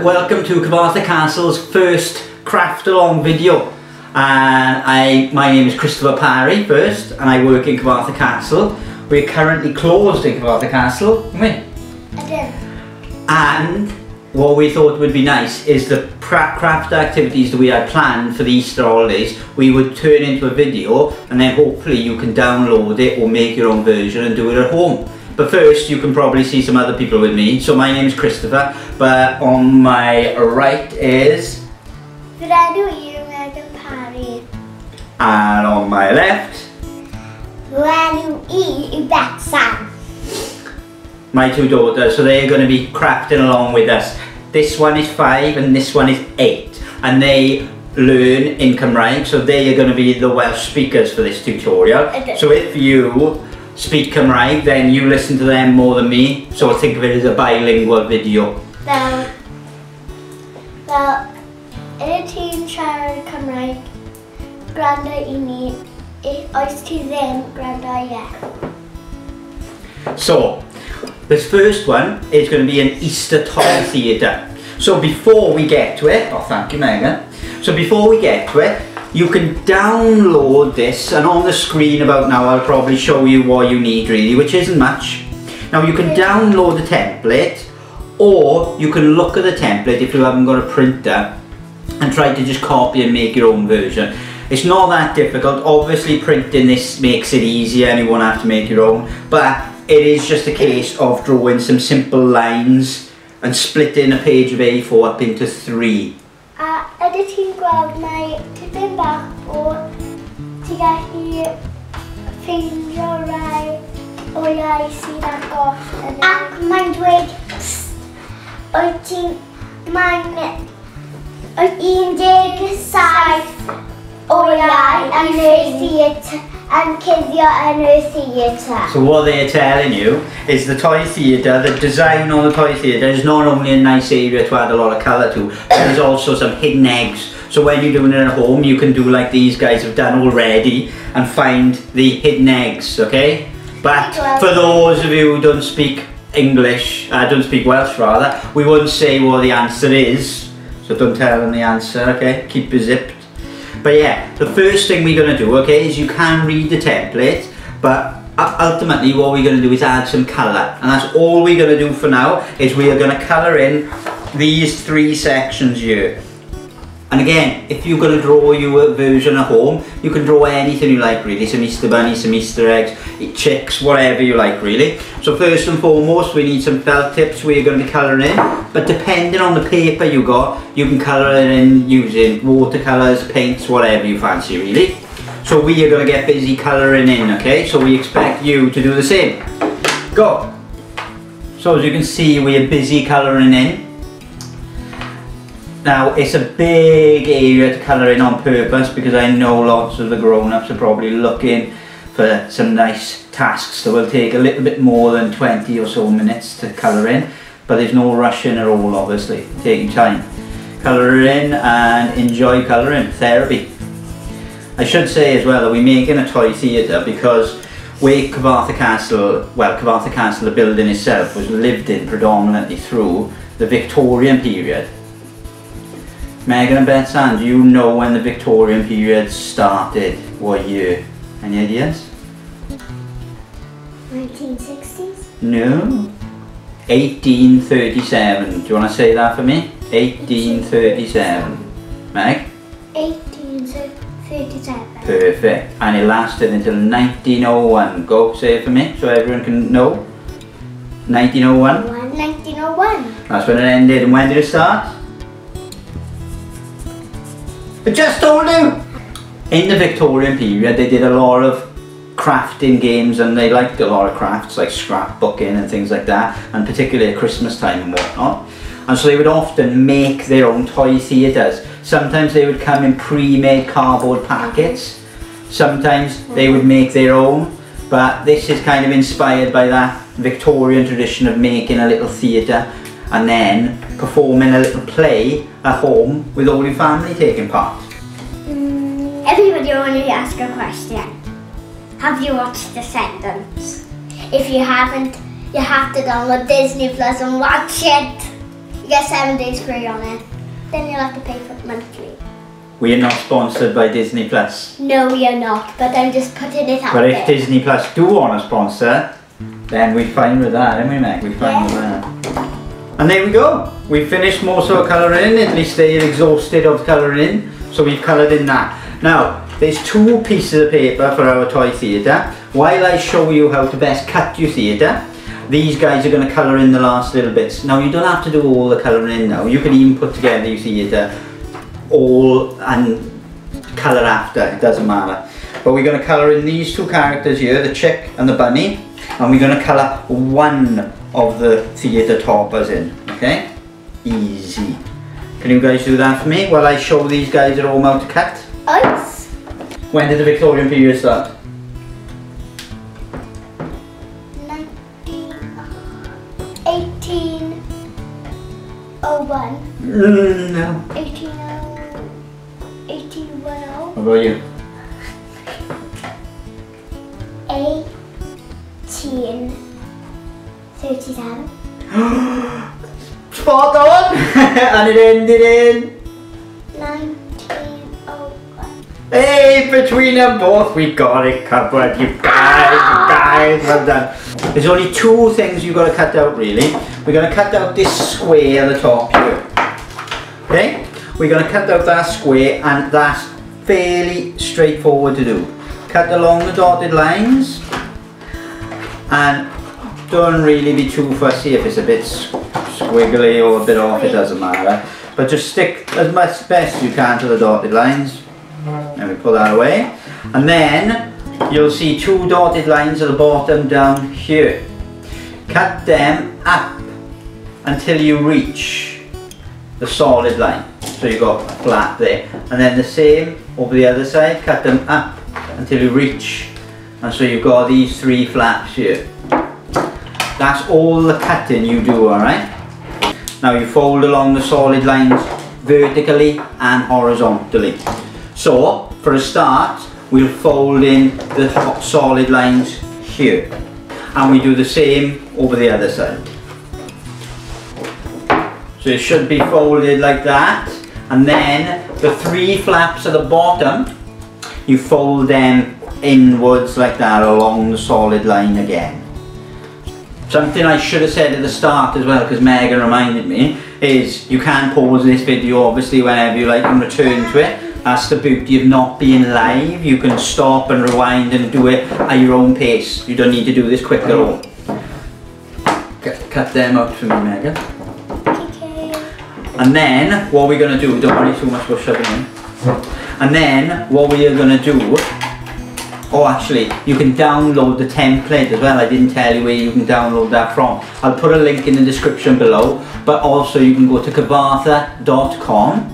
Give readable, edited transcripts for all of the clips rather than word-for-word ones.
welcome to Cyfarthfa Castle's first craft along video. And my name is Christopher Parry first, and I work in Cyfarthfa Castle. We're currently closed in Cyfarthfa Castle, aren't we? I do. And what we thought would be nice is the craft activities that we had planned for the Easter holidays, we would turn into a video, and then hopefully you can download it or make your own version and do it at home. But first, you can probably see some other people with me. So my name is Christopher, but on my right is... Merthyr Tydfil. And on my left... my two daughters, so they're going to be crafting along with us. This one is 5 and this one is 8. And they learn in Cymraeg, so they are going to be the Welsh speakers for this tutorial. So if you speak Cymraeg, then you listen to them more than me, so I think of it as a bilingual video. Wel, yn ti'n siarad Cymraeg, gwrando I ni, oes ti ddim gwrando I So, this first one is going to be an Easter toy theatre. So before we get to it, oh thank you Megan. So before we get to it, you can download this, and on the screen about now I'll probably show you what you need really, which isn't much. Now you can download the template, or you can look at the template if you haven't got a printer and try to just copy and make your own version. It's not that difficult. Obviously printing this makes it easier and you won't have to make your own, but it is just a case of drawing some simple lines and splitting a page of A4 up into 3. Ydy ti'n gweld mae tipyn bach o ti'n gallu ffeindio rai o iau sy'n agos yn y... Ac mae'n dweud wyt mae'n 17 o iau yn y theatr and cuddio yn y theatre. So what they're telling you is the toy theatre, the design on the toy theatre is not only a nice area to add a lot of colour to, but there's also some hidden eggs. So when you're doing it at home, you can do like these guys have done already and find the hidden eggs, okay? But for those of you who don't speak English, don't speak Welsh rather, we won't say what the answer is. So don't tell them the answer, okay? Keep it zipped. But yeah, the first thing we're going to do, okay, is you can read the template, but ultimately what we're going to do is add some colour. And that's all we're going to do for now, is we are going to colour in these 3 sections here. And again, if you're going to draw your version at home, you can draw anything you like really. Some Easter bunnies, some Easter eggs, chicks, whatever you like really. So first and foremost, we need some felt tips we're going to be colouring in. But depending on the paper you got, you can colour it in using watercolours, paints, whatever you fancy really. So we are going to get busy colouring in, okay? So we expect you to do the same. Go! So as you can see, we are busy colouring in. Now, it's a big area to colour in on purpose because I know lots of the grown-ups are probably looking for some nice tasks that will take a little bit more than 20 or so minutes to colour in, but there's no rushing at all, obviously. Take your time. Colour in and enjoy colouring. Therapy. I should say as well that we're making a toy theatre because where Cyfarthfa Castle, well, Cyfarthfa Castle, the building itself, was lived in predominantly through the Victorian period. Megan and Betsan, do you know when the Victorian period started? What year? Any ideas? 1960s? No. 1837. Do you want to say that for me? 1837. Meg? 1837. Perfect. And it lasted until 1901. Go, say it for me so everyone can know. 1901? 1901. That's when it ended. And when did it start? I just told you! In the Victorian period they did a lot of crafting games, and they liked a lot of crafts like scrapbooking and things like that, and particularly at Christmas time and whatnot. And so they would often make their own toy theatres. Sometimes they would come in pre-made cardboard packets, sometimes they would make their own, but this is kind of inspired by that Victorian tradition of making a little theatre and then performing a little play at home with all your family taking part. Everybody, I want you to ask a question. Have you watched Descendants? If you haven't, you have to download Disney Plus and watch it. You get 7 days free on it. Then you'll have to pay for it monthly. We are not sponsored by Disney Plus. No, we are not, but I'm just putting it out But there. if Disney Plus do want to sponsor, then we're fine with that, aren't we, Meg? We're fine with that. And there we go. We've finished most of our colouring. At least they're exhausted of colouring. So we've coloured in that. Now, there's 2 pieces of paper for our toy theatre. While I show you how to best cut your theatre, these guys are going to colour in the last little bits. Now, you don't have to do all the colouring in now. You can even put together your theatre all and colour after. It doesn't matter. But we're going to colour in these 2 characters here, the chick and the bunny. And we're going to colour one of the theatre toppers in. Okay? Easy. Can you guys do that for me while I show these guys at home how to cut? Ice. When did the Victorian period start? 1801. No. 1810. What about you? 1837. Spot on! And it ended in 1901. Hey, between them both, we got it covered, you guys, well done. There's only 2 things you've got to cut out, really. We're going to cut out this square at the top here. Okay? We're going to cut out that square, and that's fairly straightforward to do. Cut along the dotted lines, and don't really be too fussy if it's a bit squiggly or a bit off, it doesn't matter. But just stick as much best you can to the dotted lines. And we pull that away. And then you'll see 2 dotted lines at the bottom down here. Cut them up until you reach the solid line. So you've got a flat there. And then the same over the other side, cut them up until you reach. And so you've got these 3 flaps here. That's all the cutting you do, alright? Now you fold along the solid lines vertically and horizontally. So, for a start, we'll fold in the solid lines here. And we do the same over the other side. So it should be folded like that. And then the 3 flaps at the bottom, you fold them inwards like that along the solid line again. Something I should have said at the start as well, because Megan reminded me, is you can pause this video obviously whenever you like and return to it. That's the beauty of not being live. You can stop and rewind and do it at your own pace. You don't need to do this quick at all. Cut them out for me, Megan. Okay. And then what we're going to do, don't worry too much about shoving in. And then what we are going to do, oh actually, you can download the template as well. I didn't tell you where you can download that from. I'll put a link in the description below, but also you can go to cyfarthfa.com,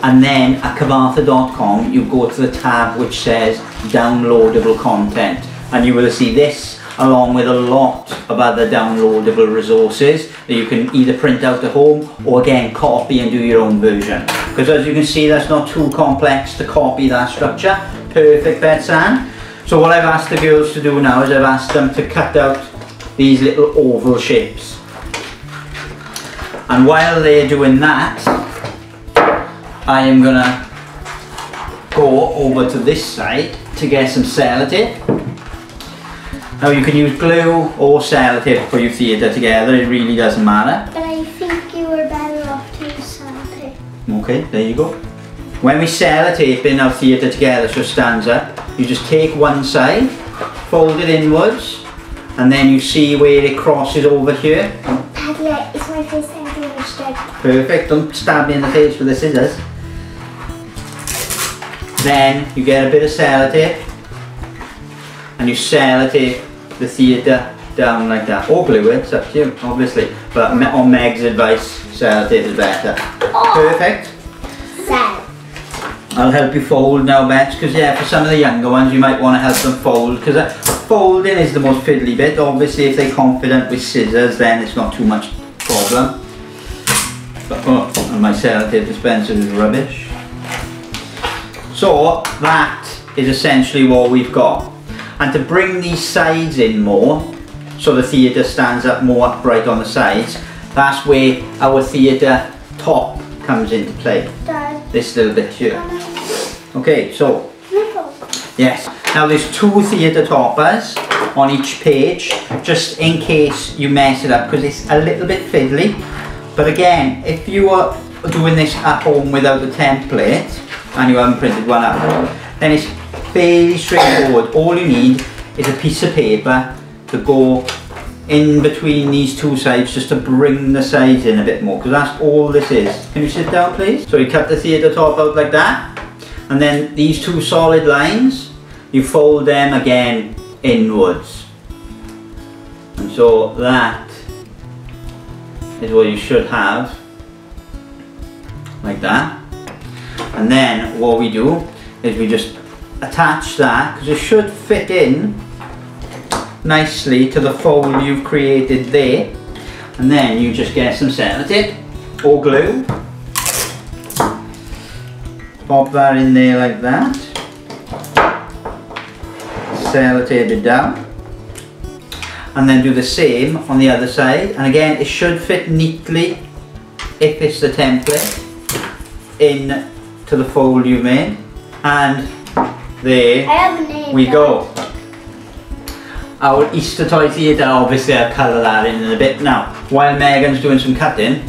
and then at cyfarthfa.com you go to the tab which says downloadable content, and you will see this along with a lot of other downloadable resources that you can either print out at home or again copy and do your own version. Because as you can see, that's not too complex to copy that structure. Perfect, Betsan. So what I've asked the girls to do now is I've asked them to cut out these little oval shapes. And while they're doing that, I am gonna go over to this side to get some sellotape. Now you can use glue or sellotape for your theatre together, it really doesn't matter. But I think you were better off to use sellotape. Okay, there you go. When we sellotape in our theatre together so it stands up, you just take one side, fold it inwards, and then you see where it crosses over here. Daddy, it's my first time doing this job. Perfect, don't stab me in the face with the scissors. Then you get a bit of sellotape, and you sellotape the theatre down like that. Or glue it, it's up to you, obviously. But on Meg's advice, sellotape is better. Oh. Perfect. I'll help you fold now, Bets, because yeah, for some of the younger ones you might want to help them fold, because folding is the most fiddly bit. Obviously if they're confident with scissors then it's not too much problem. But, oh, and my sellotape dispenser is rubbish. So that is essentially what we've got. And to bring these sides in more, so the theatre stands up more upright on the sides, that's where our theatre top comes into play. This little bit here. Okay, so yes. Now there's 2 theatre toppers on each page, just in case you mess it up, because it's a little bit fiddly. But again, if you are doing this at home without a template and you haven't printed one out, then it's fairly straightforward. All you need is a piece of paper to go in between these 2 sides, just to bring the sides in a bit more, because that's all this is. Can you sit down, please? So you cut the theatre top out like that, and then these 2 solid lines, you fold them again inwards. And so that is what you should have, like that. And then what we do is we just attach that, because it should fit in nicely to the fold you've created there. And then you just get some sellotape or glue, pop that in there like that, sellotape it down, and then do the same on the other side. And again, it should fit neatly, if it's the template, in to the fold you made. And there we go. Our Easter toy theatre, obviously I'll colour that in a bit. Now, while Megan's doing some cutting,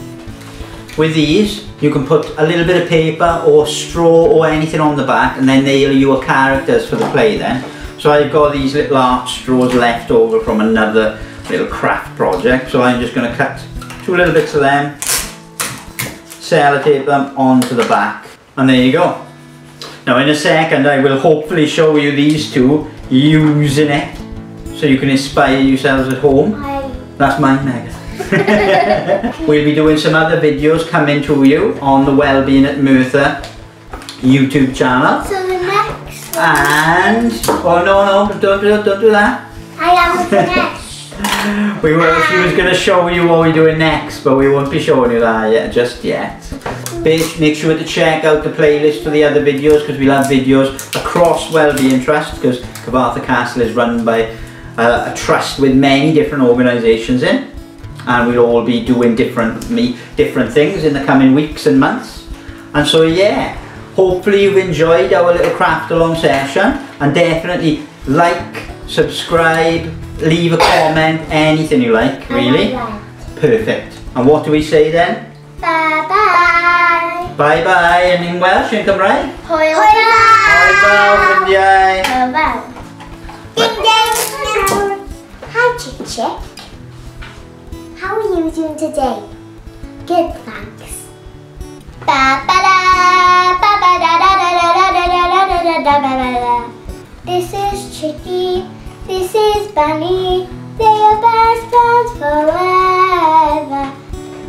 with these you can put a little bit of paper or straw or anything on the back, and then they're your characters for the play then. So I've got these little art straws left over from another little craft project, so I'm just going to cut 2 little bits of them, sellotape them onto the back, and there you go. Now in a second I will hopefully show you these 2 using it, so you can inspire yourselves at home. That's mine, Megan. We'll be doing some other videos coming to you on the Wellbeing at Merthyr YouTube channel. So the next one. And oh no, don't do that. I haven't finished. We were. She was going to show you what we're doing next, but we won't be showing you that yet, just yet. Make sure to check out the playlist for the other videos, because we'll have videos across Wellbeing Trust, because Cyfarthfa Castle is run by a trust with many different organisations in, and we'll all be doing different things in the coming weeks and months. And so yeah, hopefully you've enjoyed our little craft along session, and definitely like, subscribe, leave a comment, anything you like, really. Perfect. And what do we say then? Bye bye. Bye bye, and in Welsh, in Cymraeg? Hwyl Hwyl ffrindiau. Hwyl fawr. Hi Chick. How are you doing today? Good, thanks. Ba ba da ba ba da da da da da da da da da ba ba da. This is Chicky. This is Bunny. They are best friends forever.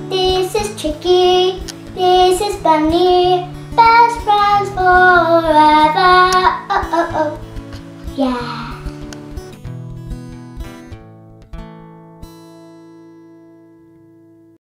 This is Chicky. This is Bunny. Best friends forever. Oh oh oh. Yeah.